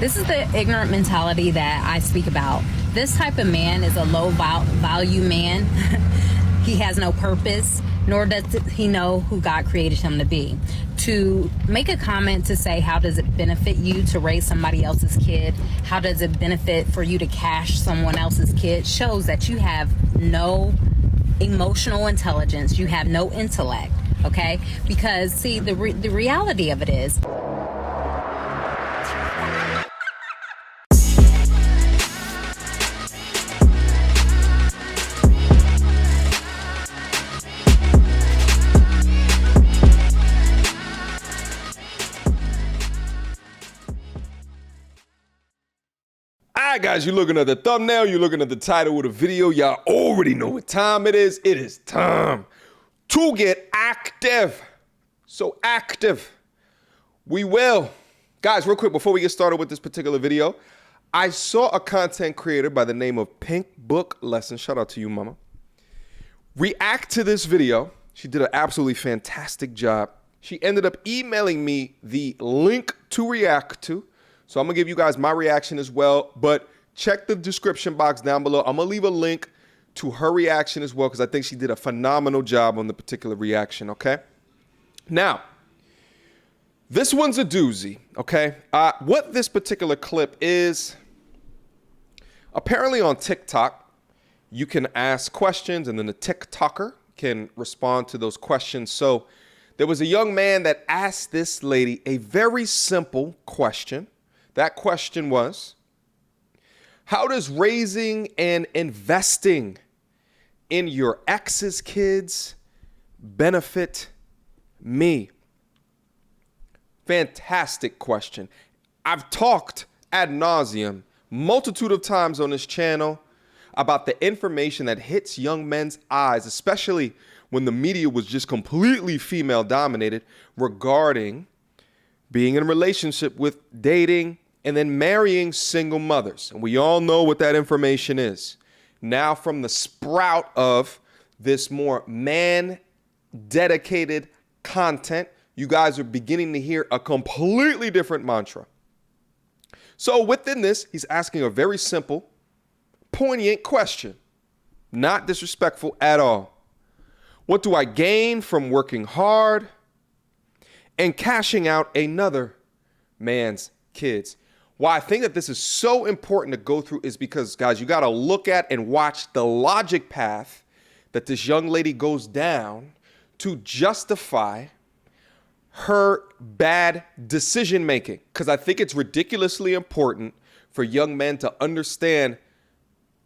This is the ignorant mentality that I speak about. This type of man is a low value man. He has no purpose, nor does he know who God created him to be. To make a comment to say, how does it benefit you to raise somebody else's kid? How does it benefit for you to cash someone else's kid? Shows that you have no emotional intelligence. You have no intellect, okay? Because, see, the reality of it is, Alright guys, you're looking at the thumbnail, you're looking at the title of the video, y'all already know what time it is. It is time to get active. So active. We will. Guys, real quick, before we get started with this particular video, I saw a content creator by the name of Pink Book Lesson, shout out to you, mama, react to this video. She did an absolutely fantastic job. She ended up emailing me the link to react to. So I'm gonna give you guys my reaction as well, but check the description box down below. I'm gonna leave a link to her reaction as well because I think she did a phenomenal job on the particular reaction, okay? Now, this one's a doozy, okay? What this particular clip is, apparently on TikTok, you can ask questions and then the TikToker can respond to those questions. So there was a young man that asked this lady a very simple question. That question was, how does raising and investing in your ex's kids benefit me? Fantastic question. I've talked ad nauseum, multitude of times on this channel about the information that hits young men's eyes, especially when the media was just completely female dominated, regarding being in a relationship with dating and then marrying single mothers. And we all know what that information is. Now, from the sprout of this more man-dedicated content, you guys are beginning to hear a completely different mantra. So within this, he's asking a very simple, poignant question, not disrespectful at all. What do I gain from working hard and cashing out another man's kids? Why I think that this is so important to go through is because, guys, you got to look at and watch the logic path that this young lady goes down to justify her bad decision making. Because I think it's ridiculously important for young men to understand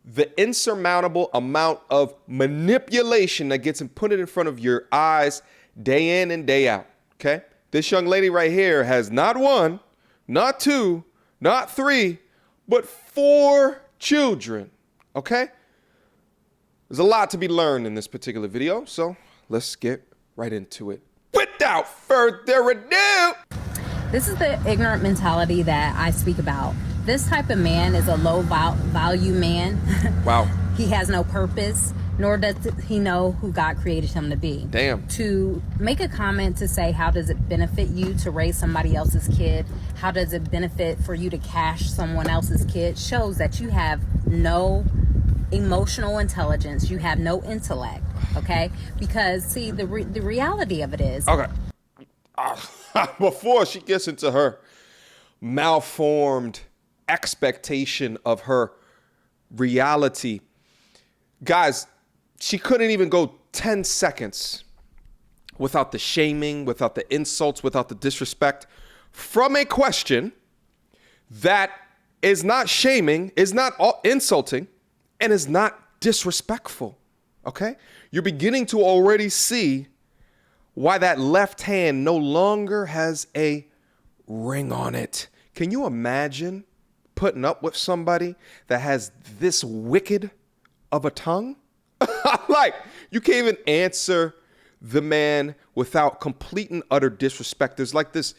the insurmountable amount of manipulation that gets put in front of your eyes day in and day out. Okay? This young lady right here has not one, not two, not three, but 4 children, okay? There's a lot to be learned in this particular video, so let's get right into it. Without further ado. this is the ignorant mentality that I speak about. This type of man is a low value man. Wow. He has no purpose, nor does he know who God created him to be. Damn. To make a comment to say, how does it benefit you to raise somebody else's kid? How does it benefit for you to cash someone else's kid? Shows that you have no emotional intelligence. You have no intellect, okay? Because, see, the reality of it is... Okay. Before she gets into her malformed expectation of her reality, guys, she couldn't even go 10 seconds without the shaming, without the insults, without the disrespect from a question that is not shaming, is not insulting, and is not disrespectful, okay? You're beginning to already see why that left hand no longer has a ring on it. Can you imagine putting up with somebody that has this wicked of a tongue? Like, you can't even answer the man without complete and utter disrespect. There's like this,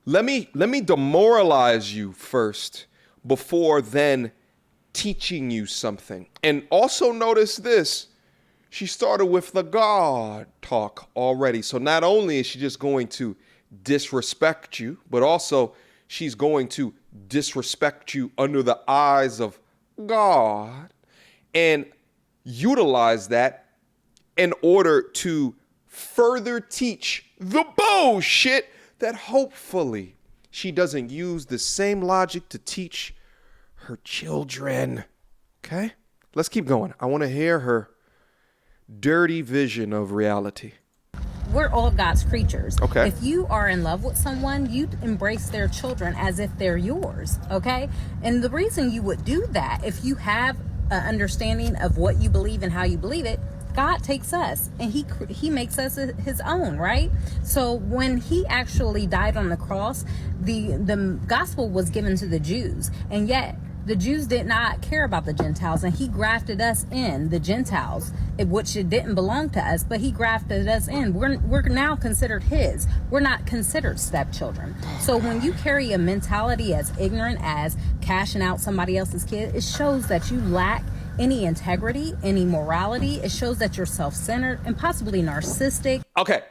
let me demoralize you first before then teaching you something. And also notice this, she started with the God talk already. So not only is she just going to disrespect you, but also she's going to disrespect you under the eyes of God and utilize that in order to further teach the bullshit that hopefully she doesn't use the same logic to teach her children. Okay? Let's keep going. I want to hear her dirty vision of reality. We're all God's creatures. Okay. If you are in love with someone, you embrace their children as if they're yours. Okay. And the reason you would do that, if you have an understanding of what you believe and how you believe it, God takes us and he makes us his own, right? So when he actually died on the cross, the gospel was given to the Jews, and yet the Jews did not care about the Gentiles, and he grafted us in, the Gentiles, which it didn't belong to us, but he grafted us in. We're now considered his. We're not considered stepchildren. So when you carry a mentality as ignorant as cashing out somebody else's kid, it shows that you lack any integrity, any morality. It shows that you're self-centered and possibly narcissistic. Okay.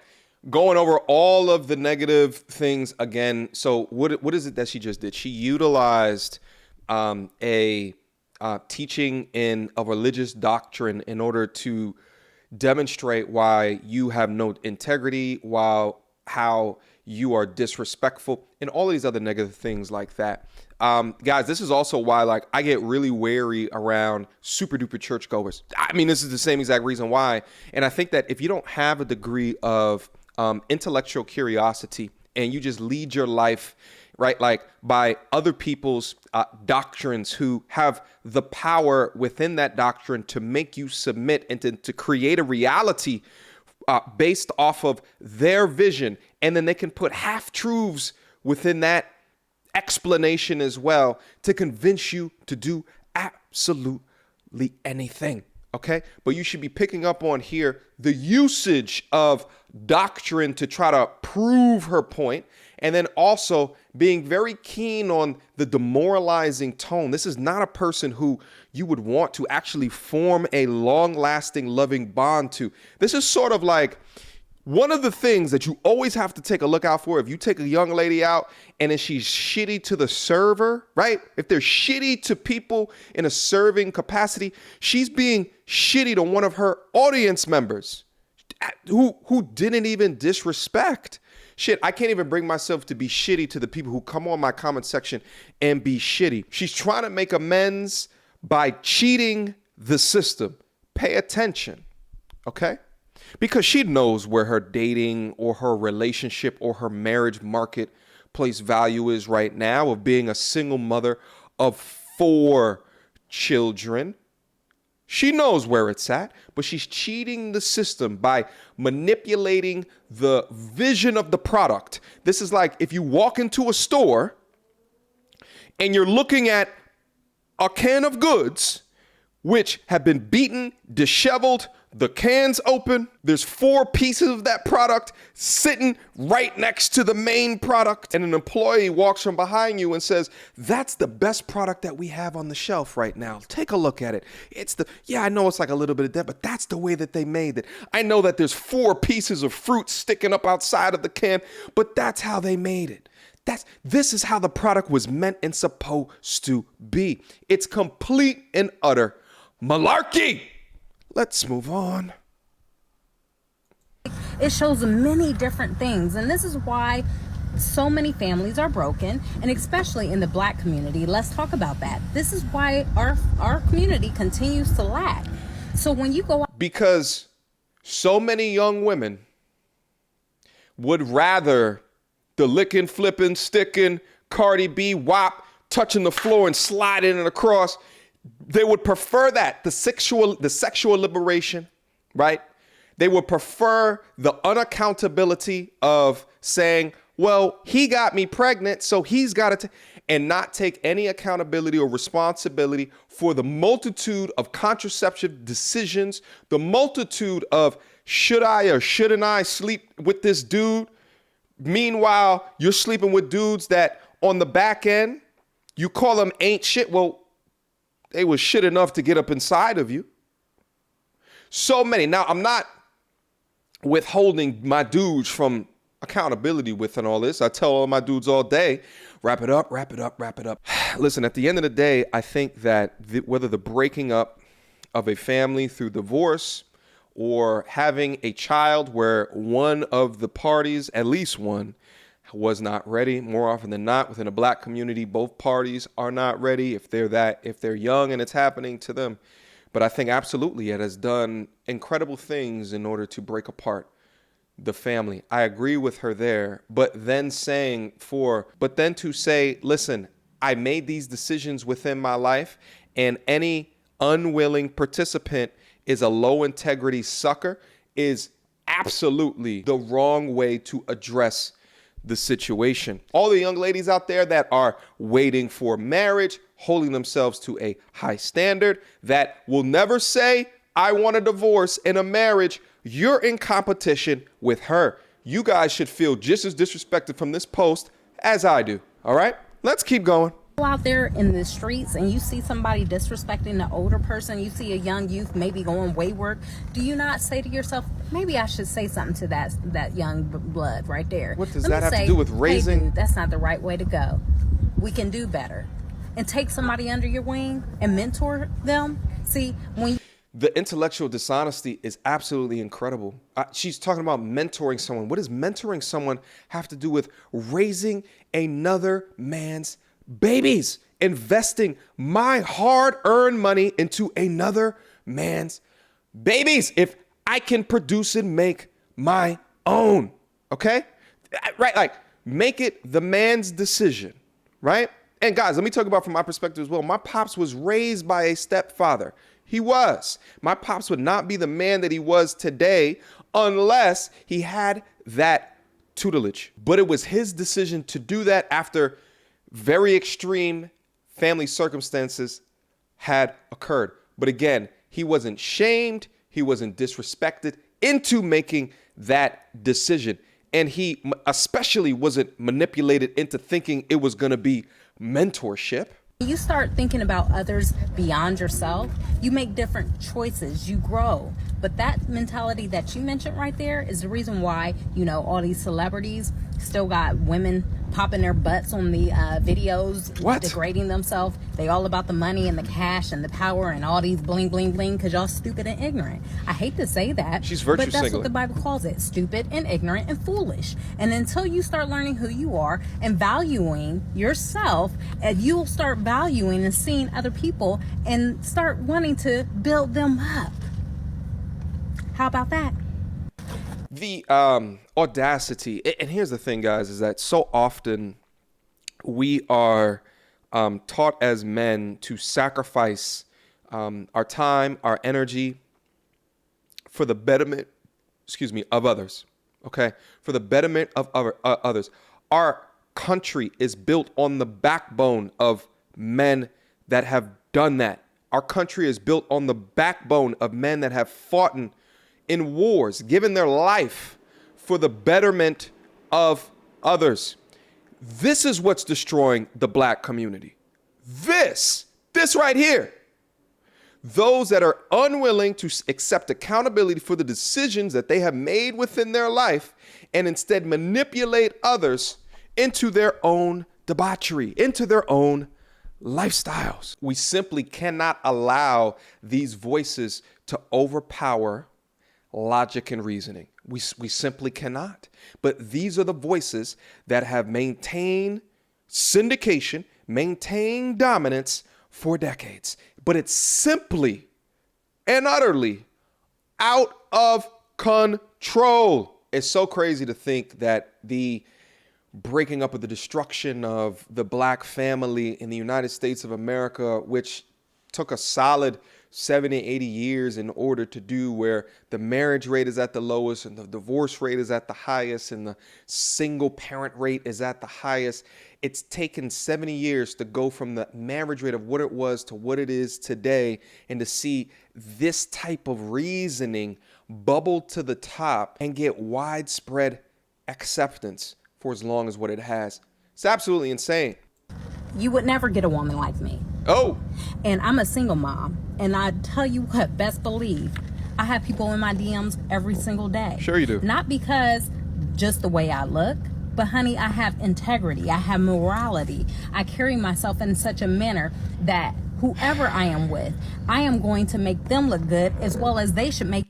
Going over all of the negative things again. So what is it that she just did? She utilized a teaching in a religious doctrine in order to demonstrate why you have no integrity, how you are disrespectful, and all of these other negative things like that. Guys, this is also why I get really wary around super duper churchgoers. I mean, this is the same exact reason why. And I think that if you don't have a degree of intellectual curiosity and you just lead your life right, by other people's doctrines who have the power within that doctrine to make you submit and to create a reality based off of their vision. And then they can put half-truths within that explanation as well to convince you to do absolutely anything. Okay, but you should be picking up on here the usage of doctrine to try to prove her point, and then also being very keen on the demoralizing tone. This is not a person who you would want to actually form a long-lasting, loving bond to. This is sort of like one of the things that you always have to take a look out for. If you take a young lady out and then she's shitty to the server, right? If they're shitty to people in a serving capacity, she's being shitty to one of her audience members who didn't even disrespect. Shit, I can't even bring myself to be shitty to the people who come on my comment section and be shitty. She's trying to make amends by cheating the system. Pay attention, okay? Because she knows where her dating or her relationship or her marriage marketplace value is right now of being a single mother of 4 children. She knows where it's at, but she's cheating the system by manipulating the vision of the product. This is like if you walk into a store and you're looking at a can of goods which have been beaten, disheveled, the can's open, there's 4 pieces of that product sitting right next to the main product, and an employee walks from behind you and says, "That's the best product that we have on the shelf right now. Take a look at it. I know it's like a little bit of that, but that's the way that they made it. I know that there's 4 pieces of fruit sticking up outside of the can, but that's how they made it. This is how the product was meant and supposed to be." It's complete and utter malarkey. Let's move on. It shows many different things, and this is why so many families are broken, and especially in the Black community. Let's talk about that. This is why our community continues to lack. So when you go out, because so many young women would rather the licking, flipping, sticking, Cardi B, WAP, touching the floor and sliding it across. They would prefer that, the sexual liberation, right? They would prefer the unaccountability of saying, well, he got me pregnant, so he's got to, and not take any accountability or responsibility for the multitude of contraceptive decisions, the multitude of should I or shouldn't I sleep with this dude? Meanwhile, you're sleeping with dudes that on the back end, you call them ain't shit. Well, they was shit enough to get up inside of you. So many. Now, I'm not withholding my dudes from accountability within all this. I tell all my dudes all day, wrap it up, wrap it up, wrap it up. Listen, at the end of the day, I think that whether the breaking up of a family through divorce or having a child where one of the parties, at least one, was not ready, more often than not within a black community, both parties are not ready if they're young and it's happening to them. But I think absolutely it has done incredible things in order to break apart the family. I agree with her there, but then to say, listen, I made these decisions within my life, and any unwilling participant is a low integrity sucker is absolutely the wrong way to address the situation. All the young ladies out there that are waiting for marriage, holding themselves to a high standard, that will never say, I want a divorce in a marriage, you're in competition with her. You guys should feel just as disrespected from this post as I do. All right, let's keep going. Out there in the streets and you see somebody disrespecting the older person, you see a young youth maybe going wayward, do you not say to yourself, maybe I should say something to that young blood right there? What does that have to do with raising? Hey, dude, that's not the right way to go. We can do better. And take somebody under your wing and mentor them. See, when the intellectual dishonesty is absolutely incredible. She's talking about mentoring someone. What does mentoring someone have to do with raising another man's babies? Investing my hard-earned money into another man's babies. If I can produce and make my own, okay? Right, like make it the man's decision, right? And guys, let me talk about from my perspective as well. My pops was raised by a stepfather. He was. My pops would not be the man that he was today unless he had that tutelage. But it was his decision to do that after very extreme family circumstances had occurred. But again, he wasn't shamed. He wasn't disrespected into making that decision. And he especially wasn't manipulated into thinking it was going to be mentorship. You start thinking about others beyond yourself, you make different choices, you grow. But that mentality that you mentioned right there is the reason why, all these celebrities still got women popping their butts on the videos, what? Degrading themselves. They all about the money and the cash and the power and all these bling, bling, bling, because y'all stupid and ignorant. I hate to say that, she's virtue but that's signaling. what the Bible calls it, stupid and ignorant and foolish. And until you start learning who you are and valuing yourself, you'll start valuing and seeing other people and start wanting to build them up. How about that? The audacity, and here's the thing, guys, is that so often we are taught as men to sacrifice our time, our energy for the betterment, of others, okay? For the betterment of others. Our country is built on the backbone of men that have done that. Our country is built on the backbone of men that have fought in wars, given their life for the betterment of others. This is what's destroying the black community. This right here. Those that are unwilling to accept accountability for the decisions that they have made within their life and instead manipulate others into their own debauchery, into their own lifestyles. We simply cannot allow these voices to overpower logic and reasoning. We simply cannot. But these are the voices that have maintained syndication, maintained dominance for decades. But it's simply and utterly out of control. It's so crazy to think that the breaking up of the destruction of the black family in the United States of America, which took a solid 70, 80 years in order to do, where the marriage rate is at the lowest and the divorce rate is at the highest and the single parent rate is at the highest. It's taken 70 years to go from the marriage rate of what it was to what it is today, and to see this type of reasoning bubble to the top and get widespread acceptance for as long as what it has. It's absolutely insane. You would never get a woman like me. Oh. And I'm a single mom. And I tell you what, best believe, I have people in my DMs every single day. Sure you do. Not because just the way I look. But honey, I have integrity. I have morality. I carry myself in such a manner that whoever I am with, I am going to make them look good as well as they should make.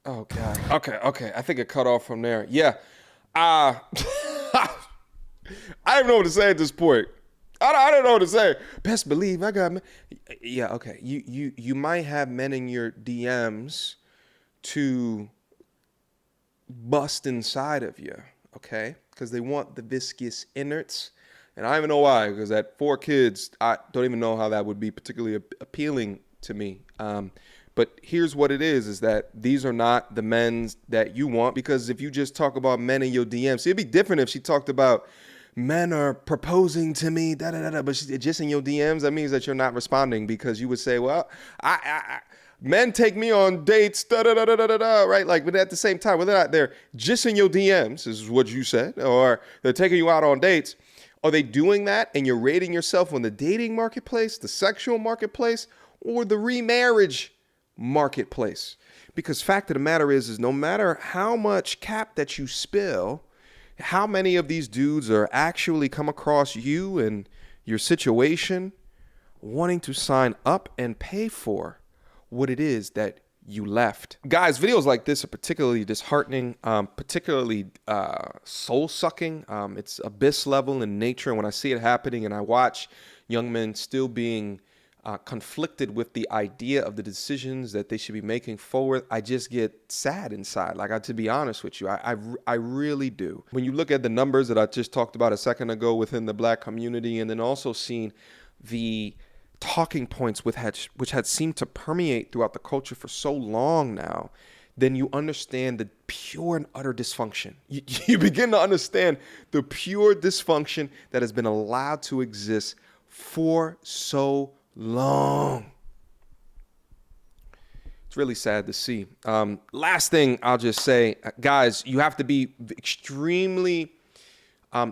Oh, God. Okay. I think it cut off from there. Yeah. I don't know what to say at this point. I don't know what to say. Best believe I got men. Yeah, okay. You might have men in your DMs to bust inside of you, okay? Because they want the viscous innards. And I don't even know why, because at 4 kids, I don't even know how that would be particularly appealing to me. But here's what it is that these are not the men that you want, because if you just talk about men in your DMs, it'd be different if she talked about men are proposing to me, but just in your DMs, that means that you're not responding, because you would say, well, men take me on dates, right? Like, but at the same time, whether or not they're just in your DMs, is what you said, or they're taking you out on dates, are they doing that and you're rating yourself on the dating marketplace, the sexual marketplace, or the remarriage marketplace? Because fact of the matter is no matter how much cap that you spill, how many of these dudes are actually come across you and your situation wanting to sign up and pay for what it is that you left? Guys, videos like this are particularly disheartening, particularly soul-sucking. It's abyss level in nature. And when I see it happening and I watch young men still being conflicted with the idea of the decisions that they should be making forward, I just get sad inside. Like, to be honest with you, I really do. When you look at the numbers that I just talked about a second ago within the black community, and then also seeing the talking points which had seemed to permeate throughout the culture for so long now, then you understand the pure and utter dysfunction. You begin to understand the pure dysfunction that has been allowed to exist for so long. It's really sad to see. Last thing I'll just say, guys, you have to be extremely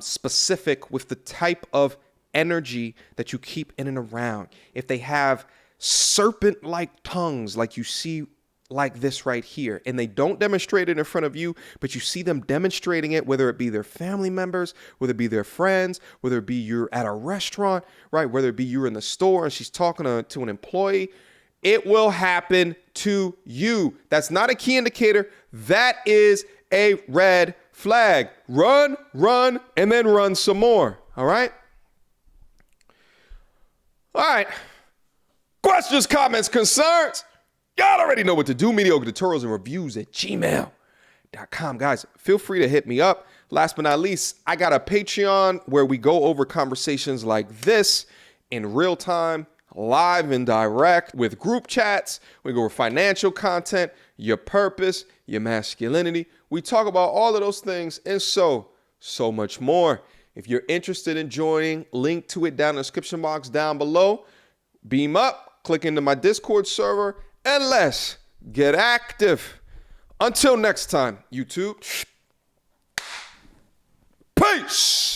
specific with the type of energy that you keep in and around. If they have serpent-like tongues like you see like this right here, and they don't demonstrate it in front of you, but you see them demonstrating it, whether it be their family members, whether it be their friends, whether it be you're at a restaurant, right? Whether it be you're in the store and she's talking to an employee, it will happen to you. That's not a key indicator. That is a red flag. Run, and then run some more. All right? All right. Questions, comments, concerns? Y'all already know what to do. Mediocre tutorials and reviews at gmail.com. Guys, feel free to hit me up. Last but not least, I got a Patreon where we go over conversations like this in real time, live and direct, with group chats. We go over financial content, your purpose, your masculinity. We talk about all of those things and so much more. If you're interested in joining, link to it down in the description box down below. Beam up, click into my Discord server, and let's get active. Until next time, YouTube. Peace.